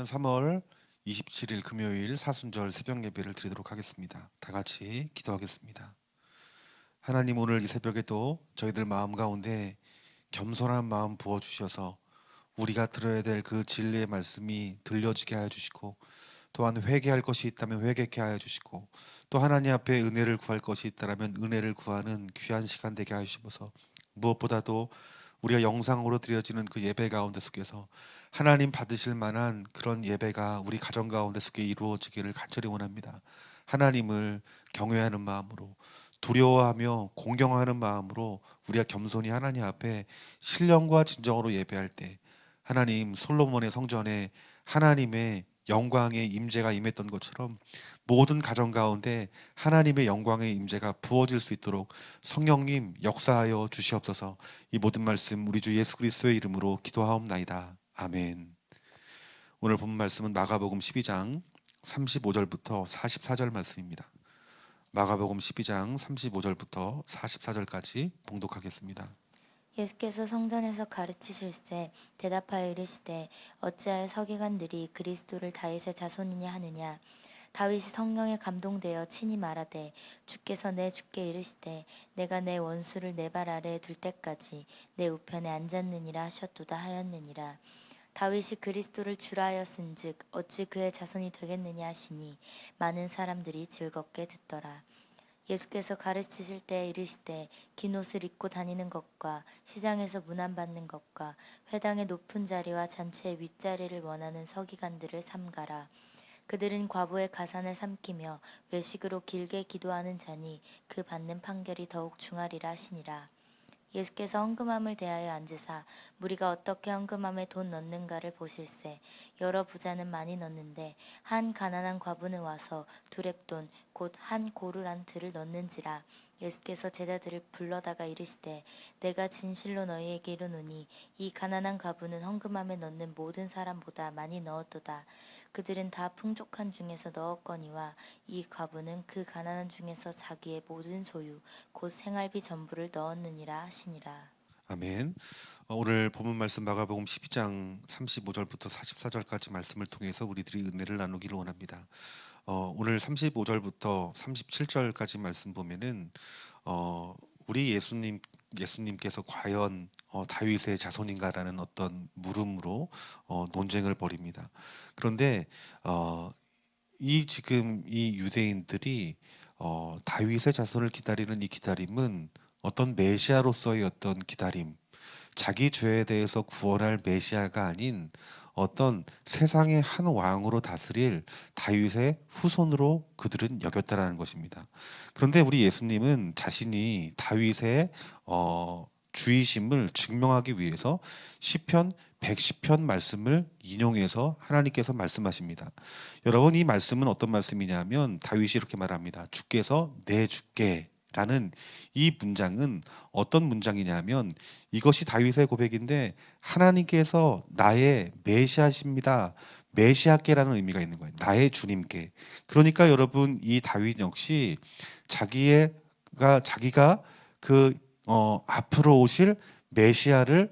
2024년 3월 27일 금요일 사순절 새벽 예배를 드리도록 하겠습니다. 다 같이 기도하겠습니다. 하나님, 오늘 이 새벽에도 저희들 마음 가운데 겸손한 마음 부어주셔서 우리가 들어야 될 그 진리의 말씀이 들려지게 하여 주시고, 또한 회개할 것이 있다면 회개케 하여 주시고, 또 하나님 앞에 은혜를 구할 것이 있다면 은혜를 구하는 귀한 시간 되게 하여 주셔서, 무엇보다도 우리가 영상으로 드려지는 그 예배 가운데 속에서 하나님 받으실 만한 그런 예배가 우리 가정 가운데 속에 이루어지기를 간절히 원합니다. 하나님을 경외하는 마음으로, 두려워하며 공경하는 마음으로 우리가 겸손히 하나님 앞에 신령과 진정으로 예배할 때, 하나님 솔로몬의 성전에 하나님의 영광의 임재가 임했던 것처럼 모든 가정 가운데 하나님의 영광의 임재가 부어질 수 있도록 성령님 역사하여 주시옵소서. 이 모든 말씀 우리 주 예수 그리스도의 이름으로 기도하옵나이다. 아멘. 오늘 본 말씀은 마가복음 12장 35절부터 44절 말씀입니다. 마가복음 12장 35절부터 44절까지 봉독하겠습니다. 예수께서 성전에서 가르치실세 대답하여 이르시되 어찌하여 서기관들이 그리스도를 다윗의 자손이냐 하느냐. 다윗이 성령에 감동되어 친히 말하되 주께서 내 주께 이르시되 내가 내 원수를 내 발 아래에 둘 때까지 내 우편에 앉았느니라 하셨도다 하였느니라. 다윗이 그리스도를 주라 하였은즉 어찌 그의 자손이 되겠느냐 하시니 많은 사람들이 즐겁게 듣더라. 예수께서 가르치실 때 이르시되 긴 옷을 입고 다니는 것과 시장에서 문안받는 것과 회당의 높은 자리와 잔치의 윗자리를 원하는 서기관들을 삼가라. 그들은 과부의 가산을 삼키며 외식으로 길게 기도하는 자니 그 받는 판결이 더욱 중하리라 하시니라. 예수께서 헌금함을 대하여 앉으사 무리가 어떻게 헌금함에 돈 넣는가를 보실세. 여러 부자는 많이 넣는데 한 가난한 과부는 와서 두렙돈 곧 한 고르란 들을 넣는지라. 예수께서 제자들을 불러다가 이르시되 내가 진실로 너희에게 이르노니 이 가난한 과부는 헌금함에 넣는 모든 사람보다 많이 넣었도다. 그들은 다 풍족한 중에서 넣었거니와 이 과부는 그 가난한 중에서 자기의 모든 소유 곧 생활비 전부를 넣었느니라 하시니라. 아멘. 오늘 본문 말씀 마가복음 12장 35절부터 44절까지 말씀을 통해서 우리들이 은혜를 나누기를 원합니다. 오늘 35절부터 37절까지 말씀 보면은 우리 예수님께서 과연 다윗의 자손인가라는 어떤 물음으로 논쟁을 벌입니다. 그런데 지금 이 유대인들이 다윗의 자손을 기다리는 이 기다림은 어떤 메시아로서의 어떤 기다림, 자기 죄에 대해서 구원할 메시아가 아닌 어떤 세상의 한 왕으로 다스릴 다윗의 후손으로 그들은 여겼다라는 것입니다. 그런데 우리 예수님은 자신이 다윗의 주이심을 증명하기 위해서 시편 110편 말씀을 인용해서 하나님께서 말씀하십니다. 여러분, 이 말씀은 어떤 말씀이냐면 다윗이 이렇게 말합니다. 주께서 내 주께 라는 이 문장은 어떤 문장이냐면 이것이 다윗의 고백인데 하나님께서 나의 메시아십니다. 메시아께라는 의미가 있는 거예요. 나의 주님께. 그러니까 여러분, 이 다윗 역시 자기가 그 앞으로 오실 메시아를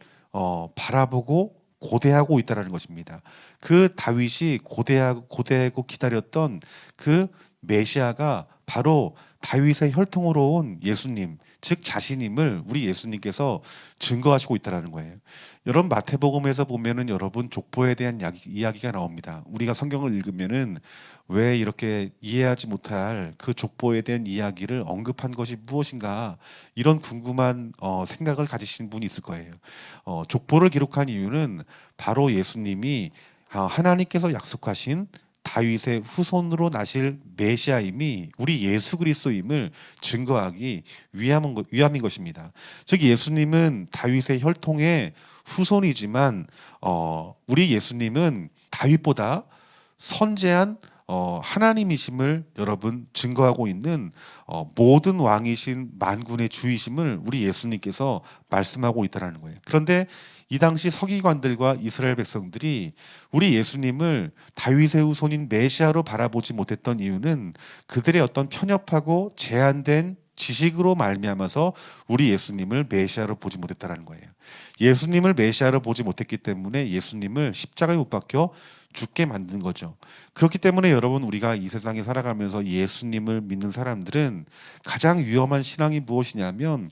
바라보고 고대하고 있다는 것입니다. 그 다윗이 고대하고 기다렸던 그 메시아가 바로 다윗의 혈통으로 온 예수님, 즉 자신임을 우리 예수님께서 증거하시고 있다는 거예요. 여러분, 마태복음에서 보면은 여러분 족보에 대한 이야기가 나옵니다. 우리가 성경을 읽으면은 왜 이렇게 이해하지 못할 그 족보에 대한 이야기를 언급한 것이 무엇인가, 이런 궁금한 생각을 가지신 분이 있을 거예요. 족보를 기록한 이유는 바로 예수님이 하나님께서 약속하신 다윗의 후손으로 나실 메시아임이 우리 예수 그리스도임을 증거하기 위함인 것입니다. 즉 예수님은 다윗의 혈통의 후손이지만 우리 예수님은 다윗보다 선재한 하나님이심을 여러분 증거하고 있는 모든 왕이신 만군의 주이심을 우리 예수님께서 말씀하고 있다는 거예요. 그런데 이 당시 서기관들과 이스라엘 백성들이 우리 예수님을 다윗의 후손인 메시아로 바라보지 못했던 이유는 그들의 어떤 편협하고 제한된 지식으로 말미암아서 우리 예수님을 메시아로 보지 못했다라는 거예요. 예수님을 메시아로 보지 못했기 때문에 예수님을 십자가에 못 박혀 죽게 만든 거죠. 그렇기 때문에 여러분, 우리가 이 세상에 살아가면서 예수님을 믿는 사람들은 가장 위험한 신앙이 무엇이냐면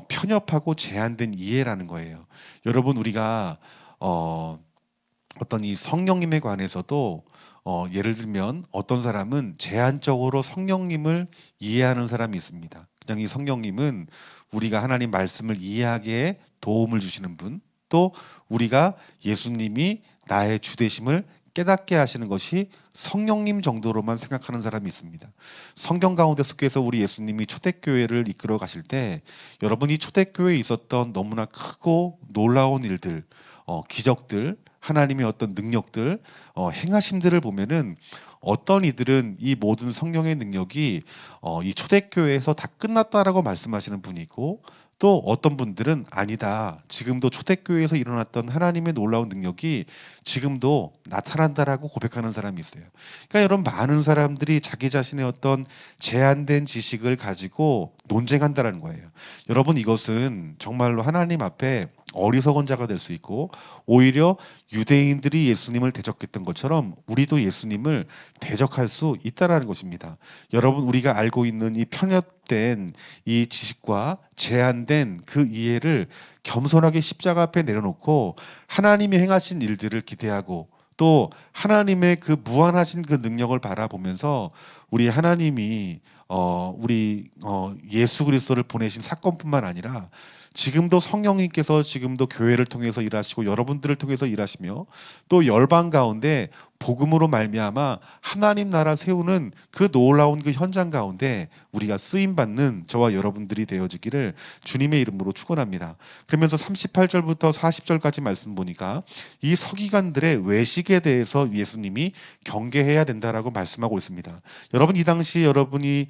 편협하고 제한된 이해라는 거예요. 여러분, 우리가 어떤 이 성령님에 관해서도 예를 들면 어떤 사람은 제한적으로 성령님을 이해하는 사람이 있습니다. 그냥 이 성령님은 우리가 하나님 말씀을 이해하기에 도움을 주시는 분, 또 우리가 예수님이 나의 주 되심을 깨닫게 하시는 것이 성령님 정도로만 생각하는 사람이 있습니다. 성경 가운데 속해서 우리 예수님이 초대교회를 이끌어 가실 때 여러분이 초대교회에 있었던 너무나 크고 놀라운 일들, 기적들, 하나님의 어떤 능력들, 행하심들을 보면은 어떤 이들은 이 모든 성령의 능력이 이 초대교회에서 다 끝났다라고 말씀하시는 분이고, 또 어떤 분들은 아니다, 지금도 초대교회에서 일어났던 하나님의 놀라운 능력이 지금도 나타난다라고 고백하는 사람이 있어요. 그러니까 여러분, 많은 사람들이 자기 자신의 어떤 제한된 지식을 가지고 논쟁한다라는 거예요. 여러분, 이것은 정말로 하나님 앞에 어리석은 자가 될 수 있고, 오히려 유대인들이 예수님을 대적했던 것처럼 우리도 예수님을 대적할 수 있다라는 것입니다. 여러분, 우리가 알고 있는 이 편협된 이 지식과 제한된 그 이해를 겸손하게 십자가 앞에 내려놓고 하나님이 행하신 일들을 기대하고, 또 하나님의 그 무한하신 그 능력을 바라보면서 우리 하나님이 우리 예수 그리스도를 보내신 사건뿐만 아니라 지금도 성령님께서 지금도 교회를 통해서 일하시고 여러분들을 통해서 일하시며, 또 열방 가운데 복음으로 말미암아 하나님 나라 세우는 그 놀라운 그 현장 가운데 우리가 쓰임 받는 저와 여러분들이 되어지기를 주님의 이름으로 축원합니다. 그러면서 38절부터 40절까지 말씀 보니까 이 서기관들의 외식에 대해서 예수님이 경계해야 된다라고 말씀하고 있습니다. 여러분, 이 당시 여러분이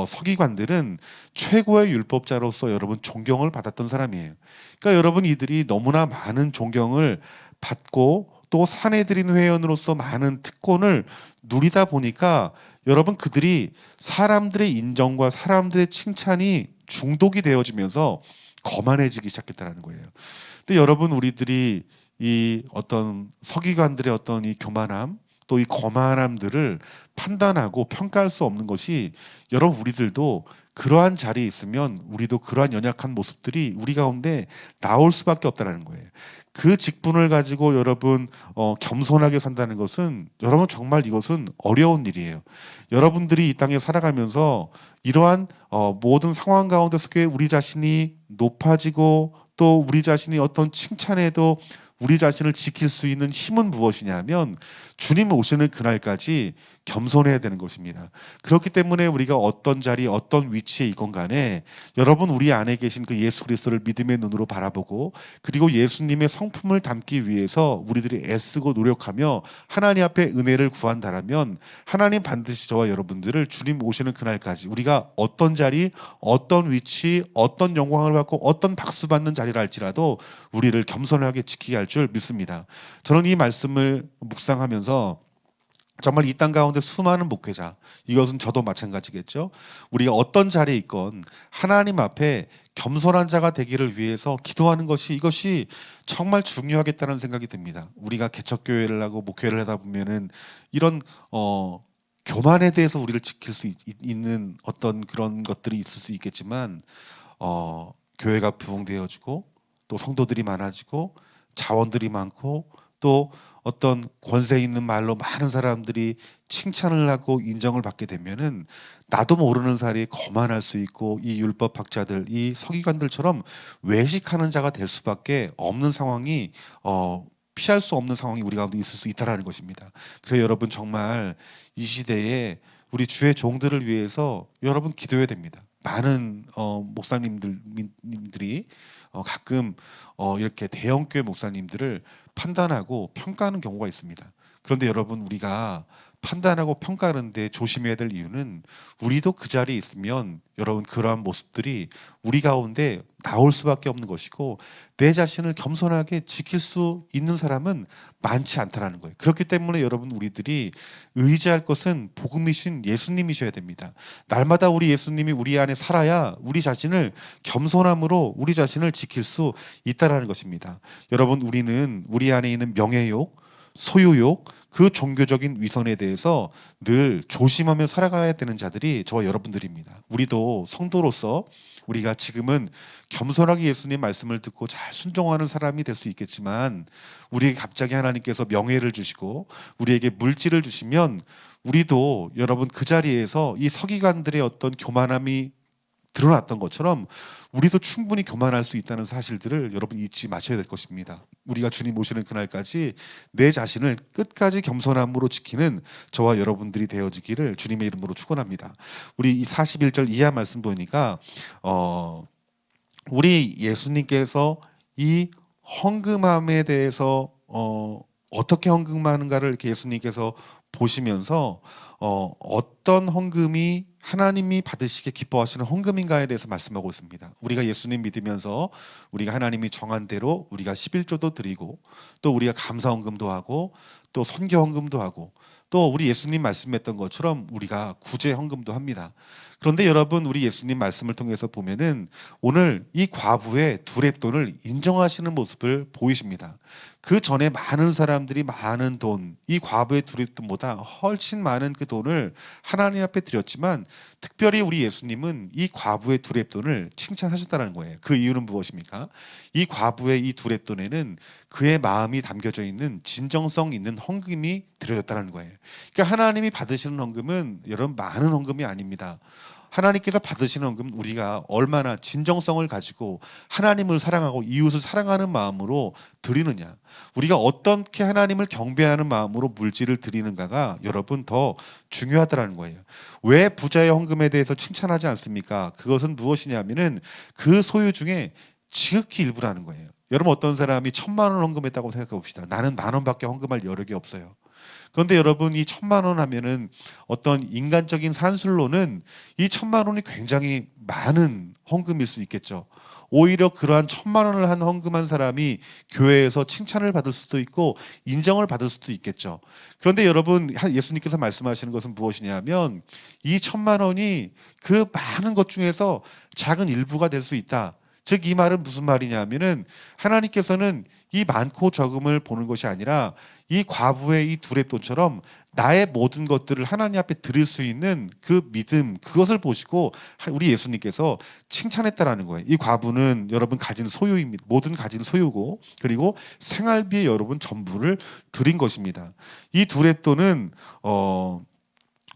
서기관들은 최고의 율법자로서 여러분 존경을 받았던 사람이에요. 그러니까 여러분, 이들이 너무나 많은 존경을 받고 또 사내들인 회원으로서 많은 특권을 누리다 보니까 여러분, 그들이 사람들의 인정과 사람들의 칭찬이 중독이 되어지면서 거만해지기 시작했다는 거예요. 근데 여러분, 우리들이 이 어떤 서기관들의 어떤 이 교만함, 또 이 거만함들을 판단하고 평가할 수 없는 것이, 여러분, 우리들도 그러한 자리에 있으면 우리도 그러한 연약한 모습들이 우리 가운데 나올 수밖에 없다는 거예요. 그 직분을 가지고 여러분 겸손하게 산다는 것은, 여러분, 정말 이것은 어려운 일이에요. 여러분들이 이 땅에 살아가면서 이러한 모든 상황 가운데 속에 우리 자신이 높아지고, 또 우리 자신이 어떤 칭찬에도 우리 자신을 지킬 수 있는 힘은 무엇이냐면 주님 오시는 그날까지 겸손해야 되는 것입니다. 그렇기 때문에 우리가 어떤 자리, 어떤 위치에 있건 간에 여러분, 우리 안에 계신 그 예수 그리스도를 믿음의 눈으로 바라보고, 그리고 예수님의 성품을 담기 위해서 우리들이 애쓰고 노력하며 하나님 앞에 은혜를 구한다라면 하나님 반드시 저와 여러분들을 주님 오시는 그날까지 우리가 어떤 자리, 어떤 위치, 어떤 영광을 받고 어떤 박수 받는 자리를 할지라도 우리를 겸손하게 지키게 할 줄 믿습니다. 저는 이 말씀을 묵상하면서 정말 이 땅 가운데 수많은 목회자, 이것은 저도 마찬가지겠죠. 우리가 어떤 자리에 있건 하나님 앞에 겸손한 자가 되기를 위해서 기도하는 것이, 이것이 정말 중요하겠다는 생각이 듭니다. 우리가 개척교회를 하고 목회를 하다 보면은 이런 교만에 대해서 우리를 지킬 수 있는 어떤 그런 것들이 있을 수 있겠지만, 교회가 부흥되어지고 또 성도들이 많아지고 자원들이 많고 또 어떤 권세 있는 말로 많은 사람들이 칭찬을 하고 인정을 받게 되면은 나도 모르는 사이에 거만할 수 있고, 이 율법학자들, 이 서기관들처럼 외식하는 자가 될 수밖에 없는 상황이 피할 수 없는 상황이 우리 가운데 있을 수 있다라는 것입니다. 그래서 여러분, 정말 이 시대에 우리 주의 종들을 위해서 여러분 기도해야 됩니다. 많은 목사님들이 가끔 이렇게 대형교회 목사님들을 판단하고 평가하는 경우가 있습니다. 그런데 여러분, 우리가 판단하고 평가하는데 조심해야 될 이유는 우리도 그 자리에 있으면 여러분 그러한 모습들이 우리 가운데 나올 수밖에 없는 것이고 내 자신을 겸손하게 지킬 수 있는 사람은 많지 않다라는 거예요. 그렇기 때문에 여러분 우리들이 의지할 것은 복음이신 예수님이셔야 됩니다. 날마다 우리 예수님이 우리 안에 살아야 우리 자신을 겸손함으로 우리 자신을 지킬 수 있다라는 것입니다. 여러분 우리는 우리 안에 있는 명예욕, 소유욕, 그 종교적인 위선에 대해서 늘 조심하며 살아가야 되는 자들이 저와 여러분들입니다. 우리도 성도로서 우리가 지금은 겸손하게 예수님 말씀을 듣고 잘 순종하는 사람이 될 수 있겠지만 우리에게 갑자기 하나님께서 명예를 주시고 우리에게 물질을 주시면 우리도 여러분 그 자리에서 이 서기관들의 어떤 교만함이 드러났던 것처럼 우리도 충분히 교만할 수 있다는 사실들을 여러분 잊지 마셔야 될 것입니다. 우리가 주님 오시는 그날까지 내 자신을 끝까지 겸손함으로 지키는 저와 여러분들이 되어지기를 주님의 이름으로 축원합니다. 우리 이 41절 이하 말씀 보니까 우리 예수님께서 이 헌금함에 대해서 어떻게 헌금하는가를 이렇게 예수님께서 보시면서 어떤 헌금이 하나님이 받으시게 기뻐하시는 헌금인가에 대해서 말씀하고 있습니다. 우리가 예수님 믿으면서 우리가 하나님이 정한 대로 우리가 11조도 드리고 또 우리가 감사 헌금도 하고 또 선교 헌금도 하고 또 우리 예수님 말씀했던 것처럼 우리가 구제 헌금도 합니다. 그런데 여러분 우리 예수님 말씀을 통해서 보면은 오늘 이 과부의 두렙돈을 인정하시는 모습을 보이십니다. 그 전에 많은 사람들이 많은 돈, 이 과부의 두렙돈보다 훨씬 많은 그 돈을 하나님 앞에 드렸지만 특별히 우리 예수님은 이 과부의 두렙돈을 칭찬하셨다는 거예요. 그 이유는 무엇입니까? 이 과부의 이 두렙돈에는 그의 마음이 담겨져 있는 진정성 있는 헌금이 드려졌다는 거예요. 그러니까 하나님이 받으시는 헌금은 여러분 많은 헌금이 아닙니다. 하나님께서 받으시는 헌금 우리가 얼마나 진정성을 가지고 하나님을 사랑하고 이웃을 사랑하는 마음으로 드리느냐, 우리가 어떻게 하나님을 경배하는 마음으로 물질을 드리는가가 여러분 더 중요하다는 거예요. 왜 부자의 헌금에 대해서 칭찬하지 않습니까? 그것은 무엇이냐면은 그 소유 중에 지극히 일부라는 거예요. 여러분 어떤 사람이 1,000만 원 헌금했다고 생각해 봅시다. 나는 10,000원밖에 헌금할 여력이 없어요. 그런데 여러분 이 1,000만 원 하면은 어떤 인간적인 산술로는 이 1,000만 원이 굉장히 많은 헌금일 수 있겠죠. 오히려 그러한 1,000만 원을 한 헌금한 사람이 교회에서 칭찬을 받을 수도 있고 인정을 받을 수도 있겠죠. 그런데 여러분 예수님께서 말씀하시는 것은 무엇이냐면 이 1,000만 원이 그 많은 것 중에서 작은 일부가 될 수 있다. 즉 이 말은 무슨 말이냐면은 하나님께서는 이 많고 적음을 보는 것이 아니라 이 과부의 이 두렙돈처럼 나의 모든 것들을 하나님 앞에 드릴 수 있는 그 믿음, 그것을 보시고 우리 예수님께서 칭찬했다라는 거예요. 이 과부는 여러분 가진 소유입니다. 모든 가진 소유고 그리고 생활비의 여러분 전부를 드린 것입니다. 이 두렙돈은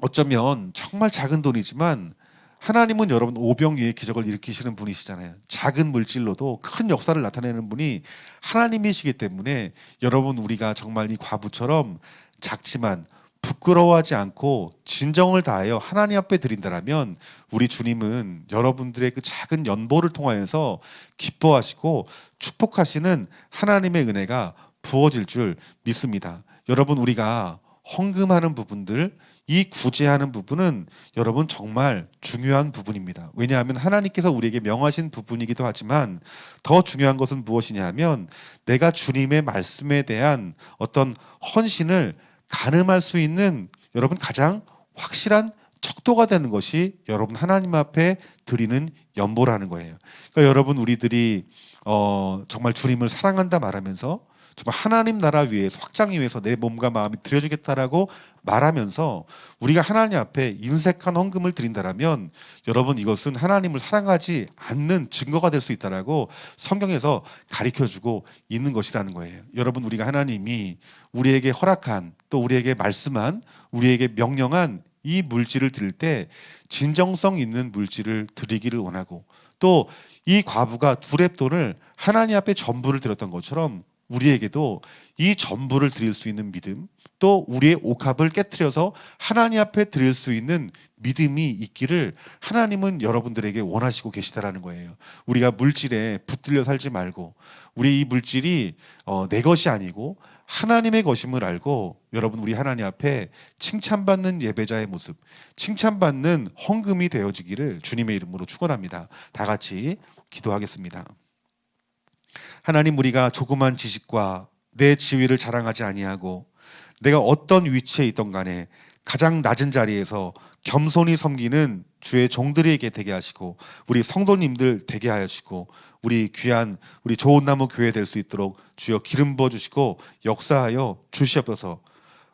어쩌면 정말 작은 돈이지만 하나님은 여러분 오병이의 기적을 일으키시는 분이시잖아요. 작은 물질로도 큰 역사를 나타내는 분이 하나님이시기 때문에 여러분 우리가 정말 이 과부처럼 작지만 부끄러워하지 않고 진정을 다하여 하나님 앞에 드린다라면 우리 주님은 여러분들의 그 작은 연보를 통하여서 기뻐하시고 축복하시는 하나님의 은혜가 부어질 줄 믿습니다. 여러분 우리가 헌금하는 부분들, 이 구제하는 부분은 여러분 정말 중요한 부분입니다. 왜냐하면 하나님께서 우리에게 명하신 부분이기도 하지만 더 중요한 것은 무엇이냐 하면 내가 주님의 말씀에 대한 어떤 헌신을 가늠할 수 있는 여러분 가장 확실한 척도가 되는 것이 여러분 하나님 앞에 드리는 연보라는 거예요. 그러니까 여러분 우리들이 정말 주님을 사랑한다 말하면서 정말 하나님 나라 위해서 확장을 위해서 내 몸과 마음이 드려주겠다라고 말하면서 우리가 하나님 앞에 인색한 헌금을 드린다라면 여러분 이것은 하나님을 사랑하지 않는 증거가 될 수 있다라고 성경에서 가르쳐주고 있는 것이라는 거예요. 여러분 우리가 하나님이 우리에게 허락한 또 우리에게 말씀한 우리에게 명령한 이 물질을 드릴 때 진정성 있는 물질을 드리기를 원하고 또 이 과부가 두렙돈을 하나님 앞에 전부를 드렸던 것처럼 우리에게도 이 전부를 드릴 수 있는 믿음 또 우리의 옥합을 깨트려서 하나님 앞에 드릴 수 있는 믿음이 있기를 하나님은 여러분들에게 원하시고 계시다라는 거예요. 우리가 물질에 붙들려 살지 말고 우리 이 물질이 내 것이 아니고 하나님의 것임을 알고 여러분 우리 하나님 앞에 칭찬받는 예배자의 모습, 칭찬받는 헌금이 되어지기를 주님의 이름으로 축원합니다. 다 같이 기도하겠습니다. 하나님, 우리가 조그만 지식과 내 지위를 자랑하지 아니하고 내가 어떤 위치에 있던 간에 가장 낮은 자리에서 겸손히 섬기는 주의 종들에게 되게 하시고 우리 성도님들 되게 하여 주시고 우리 귀한 우리 좋은 나무 교회 될 수 있도록 주여 기름 부어 주시고 역사하여 주시옵소서.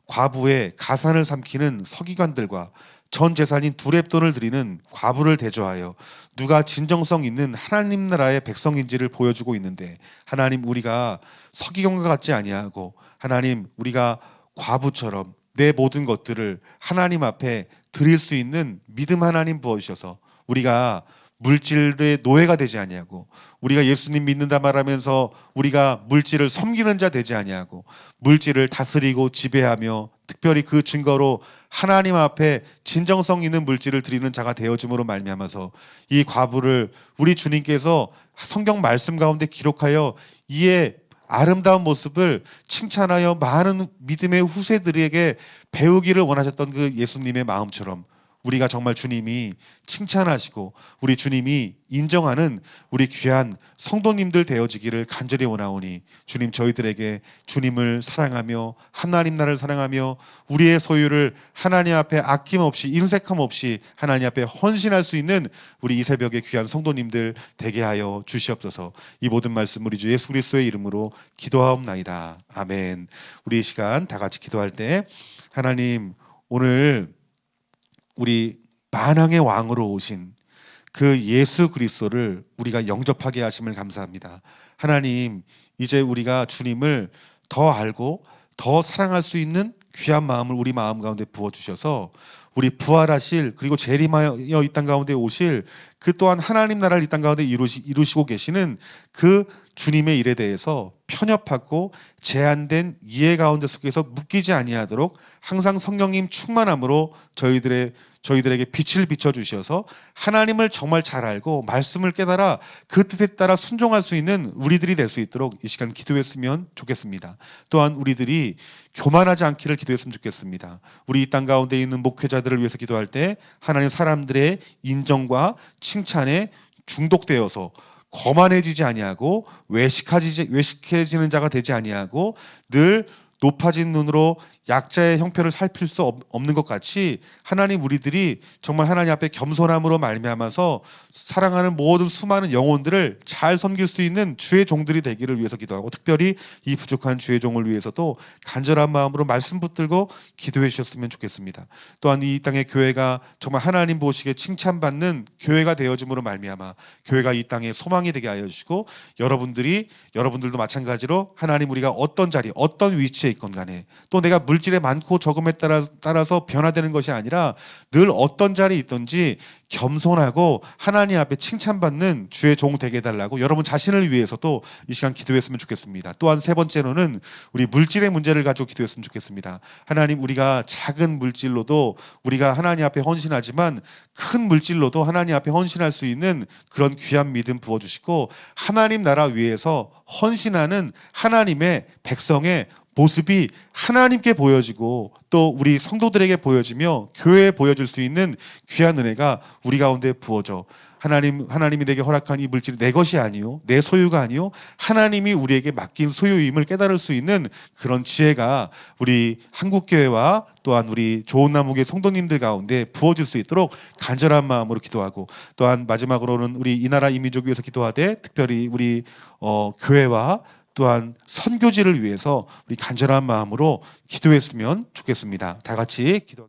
과부의 가산을 삼키는 서기관들과 전 재산인 두 렙돈을 드리는 과부를 대조하여 누가 진정성 있는 하나님 나라의 백성인지를 보여주고 있는데, 하나님, 우리가 서기관과 같지 아니하고 하나님, 우리가 과부처럼 내 모든 것들을 하나님 앞에 드릴 수 있는 믿음 하나님 부어주셔서 우리가 물질의 노예가 되지 아니하고 우리가 예수님 믿는다 말하면서 우리가 물질을 섬기는 자 되지 아니하고 물질을 다스리고 지배하며 특별히 그 증거로 하나님 앞에 진정성 있는 물질을 드리는 자가 되어짐으로 말미암아서 이 과부를 우리 주님께서 성경 말씀 가운데 기록하여 이에 아름다운 모습을 칭찬하여 많은 믿음의 후세들에게 배우기를 원하셨던 그 예수님의 마음처럼 우리가 정말 주님이 칭찬하시고 우리 주님이 인정하는 우리 귀한 성도님들 되어지기를 간절히 원하오니 주님, 저희들에게 주님을 사랑하며 하나님 나라를 사랑하며 우리의 소유를 하나님 앞에 아낌없이 인색함 없이 하나님 앞에 헌신할 수 있는 우리 이 새벽에 귀한 성도님들 되게 하여 주시옵소서. 이 모든 말씀 우리 주 예수 그리스도의 이름으로 기도하옵나이다. 아멘. 우리 이 시간 다 같이 기도할 때 하나님, 오늘 우리 만왕의 왕으로 오신 그 예수 그리스도를 우리가 영접하게 하심을 감사합니다. 하나님, 이제 우리가 주님을 더 알고 더 사랑할 수 있는 귀한 마음을 우리 마음 가운데 부어주셔서 우리 부활하실 그리고 재림하여 이 땅 가운데 오실 그 또한 하나님 나라를 이 땅 가운데 이루시고 계시는 그 주님의 일에 대해서 편협하고 제한된 이해 가운데 속에서 묶이지 아니하도록 항상 성령님 충만함으로 저희들에게 빛을 비춰주셔서 하나님을 정말 잘 알고 말씀을 깨달아 그 뜻에 따라 순종할 수 있는 우리들이 될 수 있도록 이 시간 기도했으면 좋겠습니다. 또한 우리들이 교만하지 않기를 기도했으면 좋겠습니다. 우리 이 땅 가운데 있는 목회자들을 위해서 기도할 때 하나님, 사람들의 인정과 칭찬에 중독되어서 거만해지지 아니하고 외식해지는 자가 되지 아니하고 늘 높아진 눈으로 약자의 형편을 살필 수 없는 것 같이 하나님, 우리들이 정말 하나님 앞에 겸손함으로 말미암아서 사랑하는 모든 수많은 영혼들을 잘 섬길 수 있는 주의 종들이 되기를 위해서 기도하고, 특별히 이 부족한 주의 종을 위해서도 간절한 마음으로 말씀 붙들고 기도해 주셨으면 좋겠습니다. 또한 이 땅의 교회가 정말 하나님 보시기에 칭찬받는 교회가 되어짐으로 말미암아 교회가 이 땅에 소망이 되게 하여 주시고, 여러분들도 마찬가지로 하나님, 우리가 어떤 자리 어떤 위치에 있건 간에 또 내가 물질의 많고 적음에 따라서 변화되는 것이 아니라 늘 어떤 자리에 있든지 겸손하고 하나님 앞에 칭찬받는 주의 종 되게 해달라고 여러분 자신을 위해서도 이 시간 기도했으면 좋겠습니다. 또한 세 번째로는 우리 물질의 문제를 가지고 기도했으면 좋겠습니다. 하나님, 우리가 작은 물질로도 우리가 하나님 앞에 헌신하지만 큰 물질로도 하나님 앞에 헌신할 수 있는 그런 귀한 믿음 부어주시고, 하나님 나라 위해서 헌신하는 하나님의 백성의 모습이 하나님께 보여지고 또 우리 성도들에게 보여지며 교회에 보여줄 수 있는 귀한 은혜가 우리 가운데 부어져 하나님이 내게 허락한 이 물질이 내 것이 아니요 내 소유가 아니요 하나님이 우리에게 맡긴 소유임을 깨달을 수 있는 그런 지혜가 우리 한국교회와 또한 우리 좋은 나무교회 성도님들 가운데 부어질 수 있도록 간절한 마음으로 기도하고, 또한 마지막으로는 우리 이 나라 이 민족 위해서 기도하되 특별히 우리 교회와 또한 선교지를 위해서 우리 간절한 마음으로 기도했으면 좋겠습니다. 다 같이 기도.